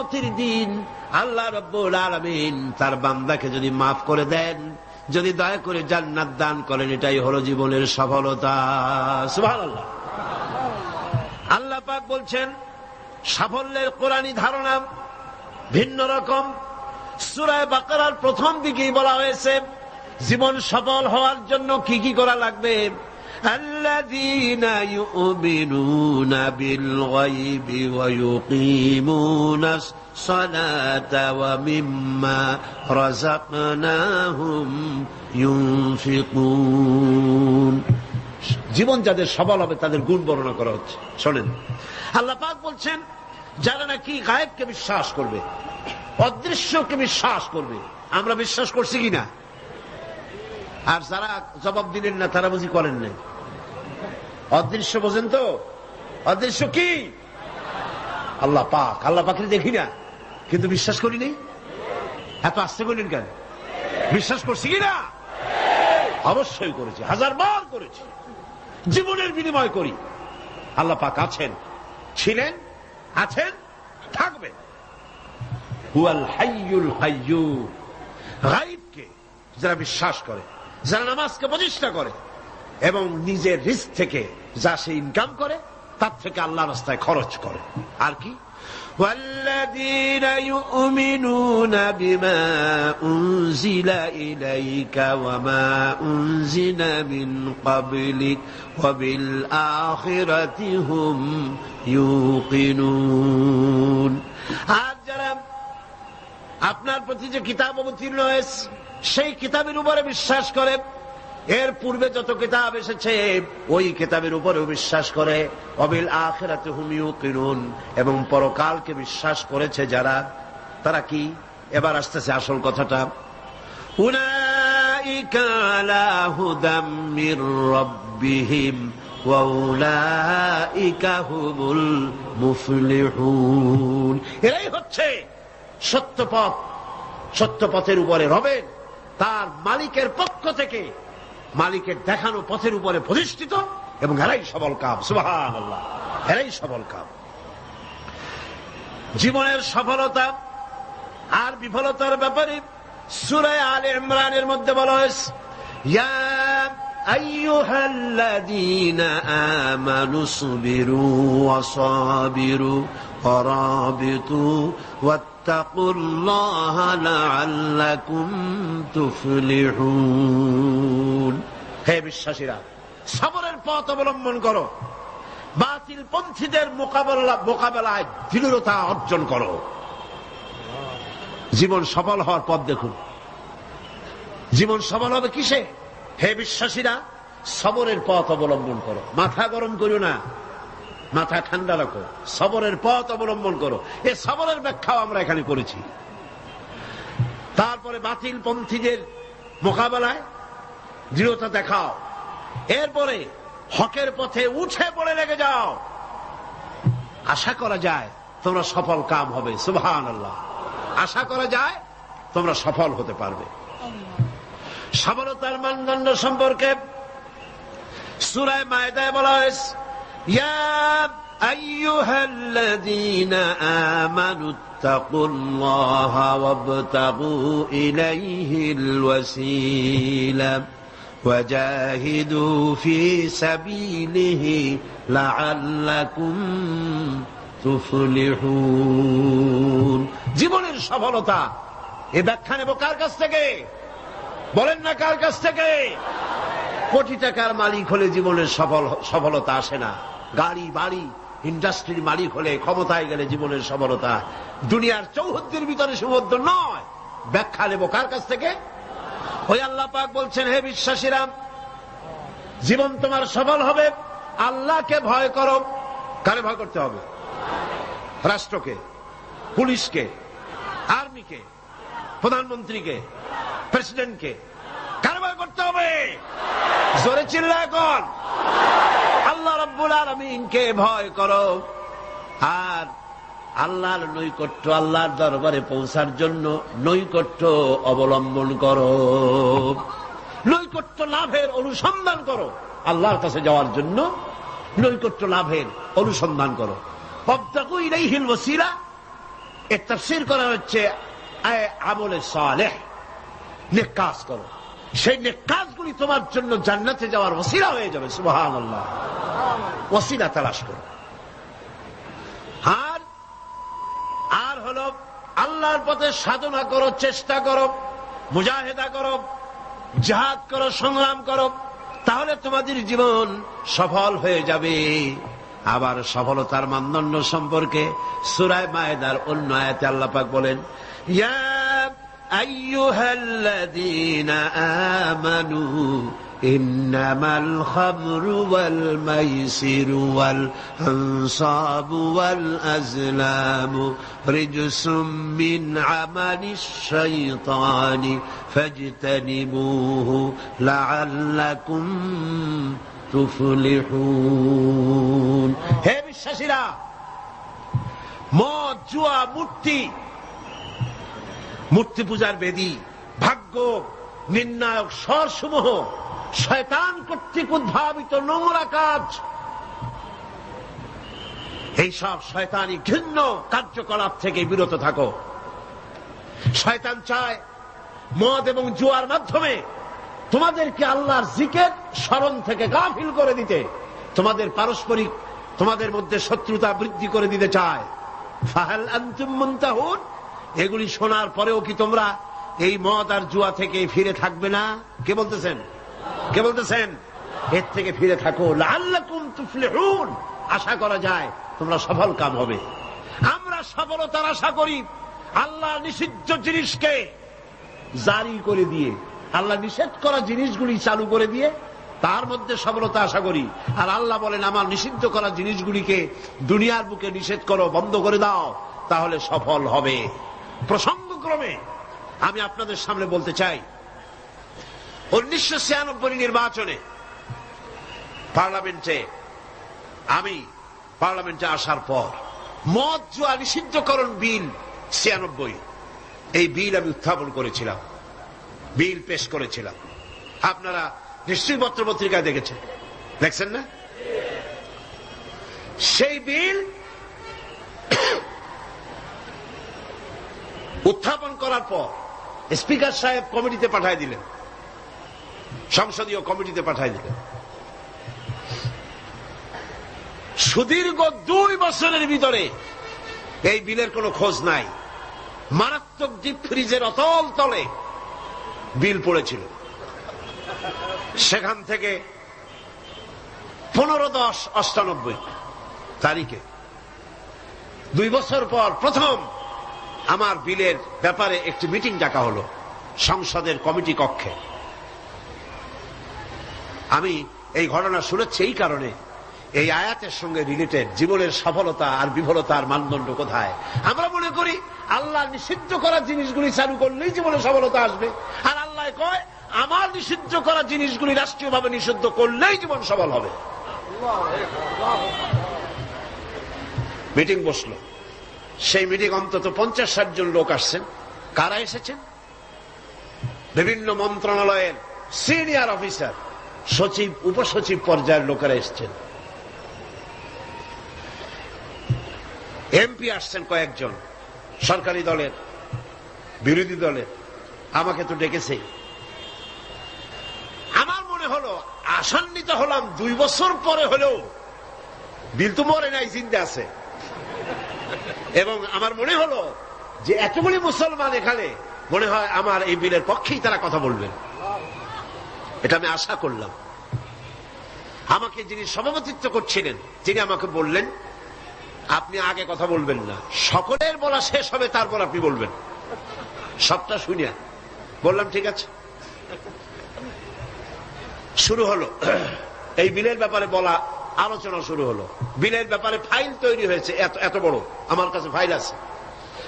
কিয়ামতের দিন আল্লাহ রাব্বুল আলামিন তার বান্দাকে যদি মাফ করে দেন, যদি দয়া করে জান্নাত দান করেন, এটাই হলো জীবনের সফলতা। সুবহানাল্লাহ। আল্লাহ পাক বলছেন সাফল্যের কোরআনী ধারণা ভিন্ন রকম। সূরা বাকারার প্রথম দিকেই বলা হয়েছে জীবন সফল হওয়ার জন্য কি কি করা লাগবে। আল্লাযীনা ইউমিনুনা বিল গায়বি ওয়া ইউকিমুনাস সালাতা ওয়া মিম্মা রাযাকনাহুম ইউনফিকুন। জীবন যাদের সফল হবে তাদের গুণ বর্ণনা করা হচ্ছে। শোনেন, আল্লাহ পাক বলছেন যারা নাকি গায়েবকে বিশ্বাস করবে, অদৃশ্যকে বিশ্বাস করবে। আমরা বিশ্বাস করছি কিনা? আর যারা জবাব দিলেন না তারা বুঝি করেন না। অদৃশ্য বোঝেন তো? অদৃশ্য কি? আল্লাহ পাক। আল্লাহ পাকের দেখি না কিন্তু বিশ্বাস করি নাই। এত আস্তে করলেন কেন? বিশ্বাস করছি কিনা? অবশ্যই করেছি, হাজারবার করেছি, জীবনের বিনিময় করি। আল্লাহ পাক আছেন, ছিলেন, আছেন, থাকবেন। হুয়াল হাইয়ুল কাইয়্যুম। গায়বকে যারা বিশ্বাস করে, যারা নামাজকে প্রতিষ্ঠা করে এবং নিজের রিস্ক থেকে যা সে ইনকাম করে তার থেকে আল্লাহর রাস্তায় খরচ করে। আর কি? والذين يؤمنون بما أنزل إليك وما أنزل من قبلك وبالآخرة هم يوقنون। আর যারা আপনার প্রতি যে কিতাব অবতীর্ণ হয়েছে সেই কিতাবের উপরে বিশ্বাস করে, এর পূর্বে যত কিতাব এসেছে ওই কিতাবের উপরেও বিশ্বাস করে, ওয়াবিল আখিরাতি হুম ইউকিনুন, এবং পরকালকে বিশ্বাস করেছে যারা, তারা কি? এবার আসতেছে আসল কথাটা। উলাইকা আলা হুদাম মির রাব্বিহিম ওয়া উলাইকা হুমুল মুফলিহুন। এরাই হচ্ছে সত্যপথ, সত্যপথের উপরে রবেন তার মালিকের পক্ষ থেকে, মালিকের দেখানো পথের উপরে প্রতিষ্ঠিত, এবং এরাই সবল কাম। সুবহানাল্লাহ। এরাই সবল কাম। জীবনের সফলতা আর বিফলতার ব্যাপারে সূরা আলে ইমরানের মধ্যে বলা হয়েছে, ইয়া আইয়ুহাল্লাযীনা আমানু সবিরু ওয়া সাবিরু ওয়া রাবিতু ওয়াত্তাকুল্লাহা লাআল্লাকুম তুফলিহুন। হে বিশ্বাসীরা, সবরের পথ অবলম্বন করো, বাতিল পন্থীদের মোকাবেলায় দৃঢ়তা অর্জন করো। জীবন সফল হওয়ার পথ দেখুন। জীবন সফল হবে কিসে? হে বিশ্বাসীরা, সবরের পথ অবলম্বন করো। মাথা গরম করো না, মাথা ঠান্ডা রাখো, সবরের পথ অবলম্বন করো। এই সবরের ব্যাখ্যাও আমরা এখানে করেছি। তারপরে বাতিল পন্থীদের মোকাবেলায় দৃঢ়তা দেখাও, এরপরে হকের পথে উঠে পড়ে লেগে যাও। আশা করা যায় তোমরা সফল কাম হবে। সুবহানাল্লাহ। আশা করা যায় তোমরা সফল হতে পারবে। সফলতার মানদণ্ড সম্পর্কে সূরা মায়েদায় বলা হয়েছে, ইয়া আইয়ুহাল্লাযীনা আমানুত্তাকুল্লাহা ওয়াবতাগু ইলাইহিল ওয়াসিলা ওয়াজাহিদু ফি সাবিলিহি লাআল্লাকুম তুফলিহুন। জীবনের সফলতা এ ব্যাখ্যা নেব কার কাছ থেকে? বলেন না কার কাছ থেকে? কোটি টাকার মালিক হলে জীবনের সফলতা আসে না। গাড়ি বাড়ি ইন্ডাস্ট্রির মালিক হলে, ক্ষমতায় গেলে জীবনের সফলতা দুনিয়ার চৌহদ্দির ভিতরে সীমাবদ্ধ নয়। ব্যাখ্যা নেব কার কাছ থেকে? ওই আল্লাহ পাক বলছেন, হে বিশ্বাসীরা, জীবন তোমার সফল হবে আল্লাহকে ভয় করো। কারে ভয় করতে হবে? রাষ্ট্রকে, পুলিশকে, আর্মিকে, প্রধানমন্ত্রীকে, প্রেসিডেন্টকে। কারে ভয় করতে হবে? জোরে চিল্লা এখন। আল্লাহ রাব্বুল আলামিনকে ভয় করো। আর আল্লাহর নৈকট্য, আল্লাহর দরবারে পৌঁছার জন্য নৈকট্য অবলম্বন করো। নৈকট্য লাভের অনুসন্ধান করো। আল্লাহর কাছে যাওয়ার জন্য নৈকট্য লাভের অনুসন্ধান করো। ওয়াবতাগু ইলাইহিল ওয়াসিলা এর তাফসীর করা হচ্ছে আমলে সালেহ, নেক কাজ করো, সেই নেক কাজগুলি তোমার জন্য জান্নাতে যাওয়ার ওসিলা হয়ে যাবে। সুবহানাল্লাহ, ওসিলা তালাশ করো। আর হলো আল্লাহর পথে সাধনা করো, চেষ্টা করো, মুজাহিদা করো, জিহাদ করো, সংগ্রাম করো, তাহলে তোমাদের জীবন সফল হয়ে যাবে। আবার সফলতার মানদণ্ড সম্পর্কে সূরা মায়েদার অন্য আয়াতে আল্লাহ পাক বলেন, ইয়া আইয়ুহাল্লাযীনা আমানু ইন্নামাল খামরু ওয়াল মাইসিরু ওয়াল আনসাবু ওয়াল আজলামু রিজসুম মিন আমালিশ শাইতানি ফাজতানিবুহু লাআল্লাকুম তুফলিহুন। হে বিশ্বাসীরা, মদ, জুয়া, মূর্তি পূজার বেদী, ভাগ্য নির্ণায়ক স্বরসমূহ শয়তান কর্তৃক উদ্ভাবিত নোংরা কাজ, এইসব শয়তানি ঘৃণ্য কার্যকলাপ থেকে বিরত থাকো। শয়তান চায় মদ এবং জুয়ার মাধ্যমে তোমাদেরকে আল্লাহর জিকির স্মরণ থেকে গাফিল করে দিতে, তোমাদের পারস্পরিক, তোমাদের মধ্যে শত্রুতা বৃদ্ধি করে দিতে চায়। ফাহাল আনতুম মুনতাহুন, এগুলি শোনার পরেও কি তোমরা এই মদ আর জুয়া থেকে ফিরে থাকবে না? কে বলতেছেন? কে বলতেছেন? এর থেকে ফিরে থাকো, লাআল্লাকুম তুফলিহুন, আশা করা যায় তোমরা সফল কাম হবে। আমরা সফলতার আশা করি আল্লাহ নিষিদ্ধ জিনিসকে জারি করে দিয়ে, আল্লাহ নিষেধ করা জিনিসগুলি চালু করে দিয়ে তার মধ্যে সফলতা আশা করি। আর আল্লাহ বলেন, আমার নিষিদ্ধ করা জিনিসগুলিকে দুনিয়ার বুকে নিষেধ করো, বন্ধ করে দাও, তাহলে সফল হবে। প্রসঙ্গক্রমে আমি আপনাদের সামনে বলতে চাই, 1996 নির্বাচনে পার্লামেন্টে আসার পর মদ জুয়া নিষিদ্ধকরণ বিল 96, এই বিল আমি উত্থাপন করেছিলাম, বিল পেশ করেছিলাম। আপনারা নিশ্চয়ই পত্র পত্রিকায় দেখেছেন, দেখছেন না? সেই বিল উত্থাপন করার পর স্পিকার সাহেব কমিটিতে পাঠায় দিলেন, সংসদীয় কমিটিতে পাঠায় দিলেন। সুদীর্ঘ 2 বছরের ভিতরে এই বিলের কোনো খোঁজ নাই। মারাত্মক ডিপ ফ্রিজের অতল তলে বিল পড়েছিল। সেখান থেকে 15/10/98 তারিখে 2 বছর পর প্রথম আমার বিলের ব্যাপারে একটি মিটিং ডাকা হলো সংসদের কমিটি কক্ষে। আমি এই ঘটনা শুনেছি এই কারণে, এই আয়াতের সঙ্গে রিলেটেড জীবনের সফলতা আর বিফলতার মানদণ্ড কোথায়। আমরা মনে করি আল্লাহ নিষিদ্ধ করা জিনিসগুলি চালু করলেই জীবনে সফলতা আসবে, আর আল্লাহ কয় আমার নিষিদ্ধ করা জিনিসগুলি রাষ্ট্রীয়ভাবে নিষিদ্ধ করলেই জীবন সফল হবে। মিটিং বসলো, সেই মিটিং অন্তত 50-60 জন লোক আসছেন। কারা এসেছেন? বিভিন্ন মন্ত্রণালয়ের সিনিয়র অফিসার, সচিব, উপসচিব পর্যায়ের লোকেরা এসছেন। এমপি আসছেন কয়েকজন, সরকারি দলের, বিরোধী দলের। আমাকে তো ডেকেছে। আমার মনে হলো, আশান্বিত হলাম, 2 বছর পরে হলেও বিল তো মরে নাই, জিন্দা আছে। এবং আমার মনে হলো যে এতগুলি মুসলমান এখানে, মনে হয় আমার এই বিলের পক্ষেই তারা কথা বলবেন, এটা আমি আশা করলাম। আমাকে যিনি সভাপতিত্ব করছিলেন তিনি আমাকে বললেন, আপনি আগে কথা বলবেন না, সকলের বলা শেষ হবে তারপর আপনি বলবেন। সবটা শুনিয়া বললাম ঠিক আছে। শুরু হলো এই বিলের ব্যাপারে বলা, আলোচনা শুরু হলো। বিলের ব্যাপারে ফাইল তৈরি হয়েছে, এত বড়, আমার কাছে ফাইল আছে।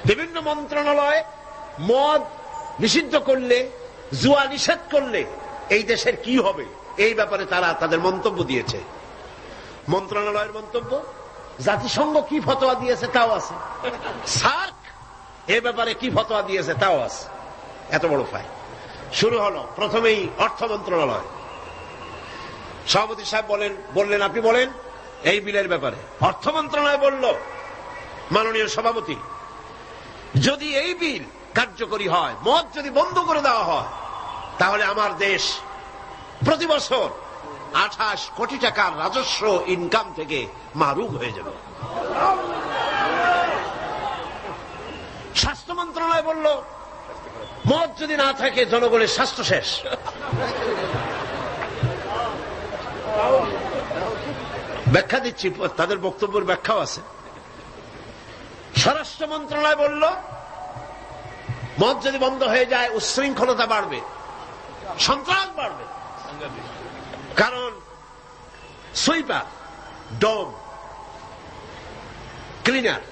বিভিন্ন মন্ত্রণালয় মদ নিষিদ্ধ করলে, জুয়া নিষেধ করলে এই দেশের কি হবে, এই ব্যাপারে তারা তাদের মন্তব্য দিয়েছে। মন্ত্রণালয়ের মন্তব্য, জাতিসংঘ কি ফতোয়া দিয়েছে তাও আছে, সার্ক এ ব্যাপারে কি ফতোয়া দিয়েছে তাও আছে। এত বড় ফাইল শুরু হলো। প্রথমেই অর্থ মন্ত্রণালয়, সভাপতি সাহেব বললেন আপনি বলেন এই বিলের ব্যাপারে। অর্থ মন্ত্রণালয় বলল, মাননীয় সভাপতি যদি এই বিল কার্যকরী হয়, মদ যদি বন্ধ করে দেওয়া হয়, তাহলে আমার দেশ প্রতি বছর 28 কোটি টাকার রাজস্ব ইনকাম থেকে মাহরুম হয়ে যাবে। স্বাস্থ্য মন্ত্রণালয় বলল মদ যদি না থাকে জনগণের স্বাস্থ্য শেষ। ব্যাখ্যা দিচ্ছি, তাদের বক্তব্যের ব্যাখ্যাও আছে। স্বরাষ্ট্র মন্ত্রণালয় বলল মদ যদি বন্ধ হয়ে যায় উচ্ছৃঙ্খলতা বাড়বে, সন্ত্রাস বাড়বে। কারণ সুইপার, ডম, ক্লিনার,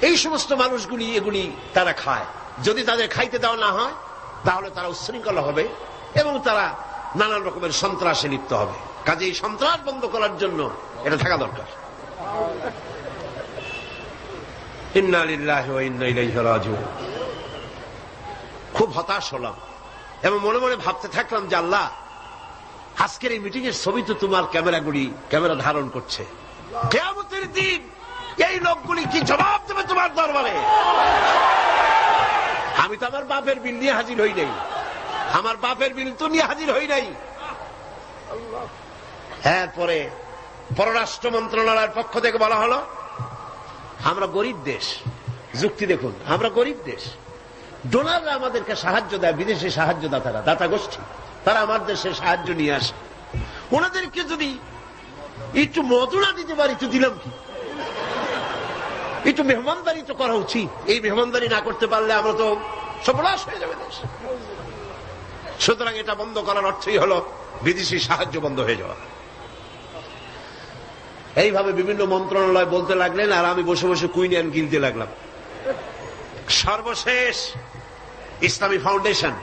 এই সমস্ত মানুষগুলি এগুলি তারা খায়। যদি তাদের খাইতে দেওয়া না হয় তাহলে তারা উচ্ছৃঙ্খল হবে এবং তারা নানান রকমের সন্ত্রাসে লিপ্ত হবে। কাজে এই সন্ত্রাস বন্ধ করার জন্য এটা থাকা দরকার। ইন্না লিল্লাহি ওয়া ইন্না ইলাইহি রাজিউন। খুব হতাশ হলাম এবং মনে মনে ভাবতে থাকলাম যে আল্লাহ, আজকের এই মিটিং এর ছবি তো তোমার ক্যামেরা ধারণ করছে। কিয়ামতের দিন এই লোকগুলি কি জবাব দেবে তোমার দরবারে? আমি তো আমার বাপের বিল নিয়ে হাজির হই নাই, আমার বাপের বিল তো নিয়ে হাজির হই নাই। এরপরে পররাষ্ট্র মন্ত্রণালয়ের পক্ষ থেকে বলা হলো আমরা গরিব দেশ। যুক্তি দেখুন, আমরা গরিব দেশ, ডোনাররা আমাদেরকে সাহায্য দেয়, বিদেশি সাহায্যদাতারা, দাতা গোষ্ঠী, তারা আমার দেশে সাহায্য নিয়ে আসে। ওনাদেরকে যদি একটু মদুনা দিতে পারি তো দিলাম কি, একটু মেহমানদারি তো করা উচিত। এই মেহমানদারি না করতে পারলে আমরা তো সর্বনাশ হয়ে যাবে দেশ। সুতরাং এটা বন্ধ করার অর্থই হলো বিদেশি সাহায্য বন্ধ হয়ে যাওয়া। এইভাবে বিভিন্ন মন্ত্রণালয় বলতে লাগলেন আর আমি বসে বসে কুইনিয়ান কিনতে লাগলাম। সর্বশেষ ইসলামী ফাউন্ডেশন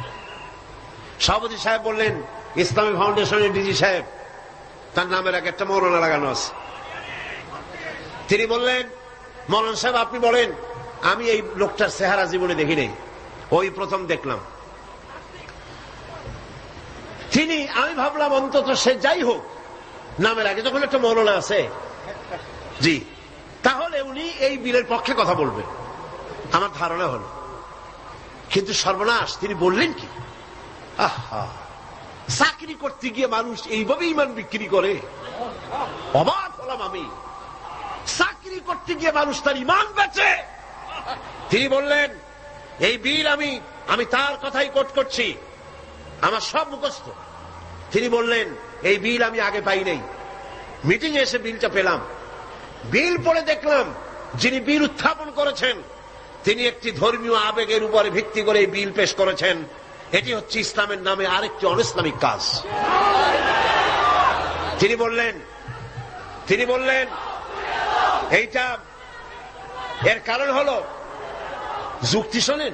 সভাপতি সাহেব বললেন, ইসলামী ফাউন্ডেশনের ডিজি সাহেব, তার নামের এক একটা মৌলানা লাগানো আছে। তিনি বললেন, মৌলানা সাহেব আপনি বলেন। আমি এই লোকটার চেহারা জীবনে দেখি নাই, ওই প্রথম দেখলাম। আমি ভাবলাম অন্তত সে যাই হোক, নামের আগে যখন একটা মৌলানা আছে, জি, তাহলে উনি এই বিলের পক্ষে কথা বলবেন, আমার ধারণা হল। কিন্তু সর্বনাশ, তিনি বললেন কি, আহা, চাকরি করতে গিয়ে মানুষ এইভাবে ইমান বিক্রি করে? অবাক হলাম আমি। চাকরি করতে গিয়ে মানুষ তার ইমান বেচে। তিনি বললেন, এই বিল আমি তার কথাই কোট করছি, আমার সব মুখস্থ। তিনি বললেন, এই বিল আমি আগে পাই নাই, মিটিং এ এসে বিলটা পেলাম। বিল পড়ে দেখলাম যিনি বিল উত্থাপন করেছেন তিনি একটি ধর্মীয় আবেগের উপরে ভিত্তি করে এই বিল পেশ করেছেন। এটি হচ্ছে ইসলামের নামে আরেকটি অনইসলামিক কাজ। তিনি বললেন এইটা এর কারণ হলো, যুক্তি শোনেন,